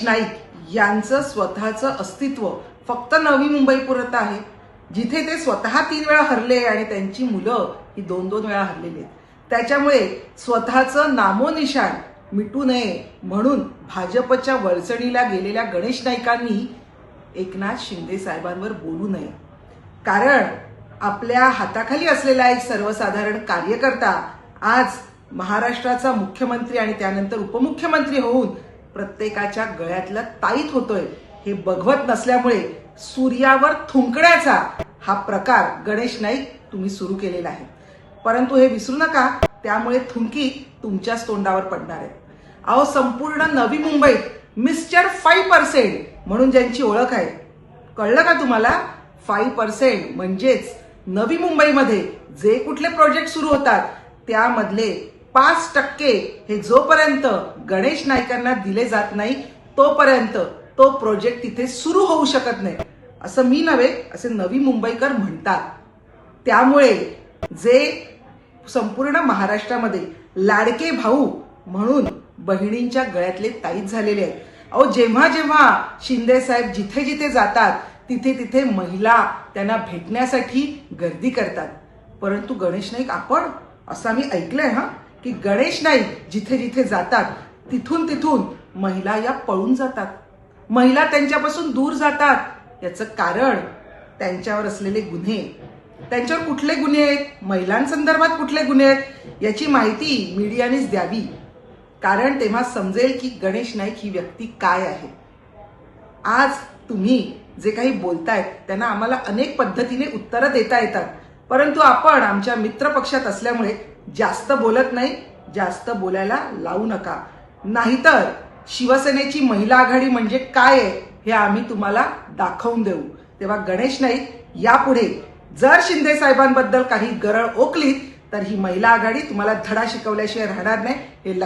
नाईक यांचं स्वतःचं अस्तित्व फक्त नवी मुंबईपुरत आहे, जिथे ते स्वतः 3 वेळा हरले आणि त्यांची मुलं ही 2-2 वेळा हरलेली आहेत. त्याच्यामुळे स्वतःचं नामोनिशाण मिटू नये म्हणून भाजपच्या वळचणीला गेलेल्या गणेश नाईकांनी एकनाथ शिंदे साहेबांवर बोलू नये. कारण आपल्या हाताखाली असलेला एक सर्वसाधारण कार्यकर्ता आज महाराष्ट्राचा मुख्यमंत्री आणि त्यानंतर उपमुख्यमंत्री होऊन प्रत्येकाच्या गळ्यातलं ताईत होतोय हे बघवत नसल्यामुळे सूर्यावर थुंकण्याचा हा प्रकार गणेश नाईक तुम्ही सुरू केलेला आहे. परंतु हे विसरू नका, त्यामुळे थुंकी तुमच्याच तोंडावर पडणार आहे. अहो, संपूर्ण नवी मुंबईत मिस्टर 5% म्हणून ज्यांची ओळख आहे, कळलं का तुम्हाला? 5% म्हणजेच नवी मुंबईमध्ये जे कुठले प्रोजेक्ट सुरू होतात त्यामधले 5% हे जोपर्यंत गणेश नाईकांना दिले जात नाही तोपर्यंत तो प्रोजेक्ट तिथे सुरू होऊ शकत नाही. असं मी नव्हे, असे नवी मुंबईकर म्हणतात. त्यामुळे जे संपूर्ण महाराष्ट्रामध्ये लाडके भाऊ म्हणून बहिणींच्या गळ्यातले ताईत झालेले आहेत. अहो, जेव्हा जेव्हा शिंदे साहेब जिथे जिथे जातात तिथे तिथे महिला त्यांना भेटण्यासाठी गर्दी करतात. परंतु गणेश नाईक आपण असं मी ऐकलंय की गणेश नाईक जिथे जिथे जातात तिथून तिथून महिला या पळून जातात, महिला त्यांच्यापासून दूर जातात. याचं कारण त्यांच्यावर असलेले गुन्हे. त्यांच्यावर कुठले गुन्हे आहेत, महिलांसंदर्भात कुठले गुन्हे आहेत याची माहिती मीडियानेच द्यावी. कारण तेव्हा समजेल की गणेश नाईक ही व्यक्ती काय आहे. आज तुम्ही जे काही बोलतायत त्यांना आम्हाला अनेक पद्धतीने उत्तरं देता येतात, परंतु आपण आमच्या मित्र पक्षात असल्यामुळे जास्त बोलत नाही. जास्त बोलायला लावू नका, नाहीतर शिवसेनेची महिला आघाडी म्हणजे काय आहे हे आम्ही तुम्हाला दाखवून देऊ. तेव्हा गणेश नाईक यापुढे जर शिंदे साहेबांबद्दल काही गरळ ओकलीत तर ही महिला आघाडी तुम्हाला धडा शिकवल्याशिवाय राहणार नाही, हे लक्षात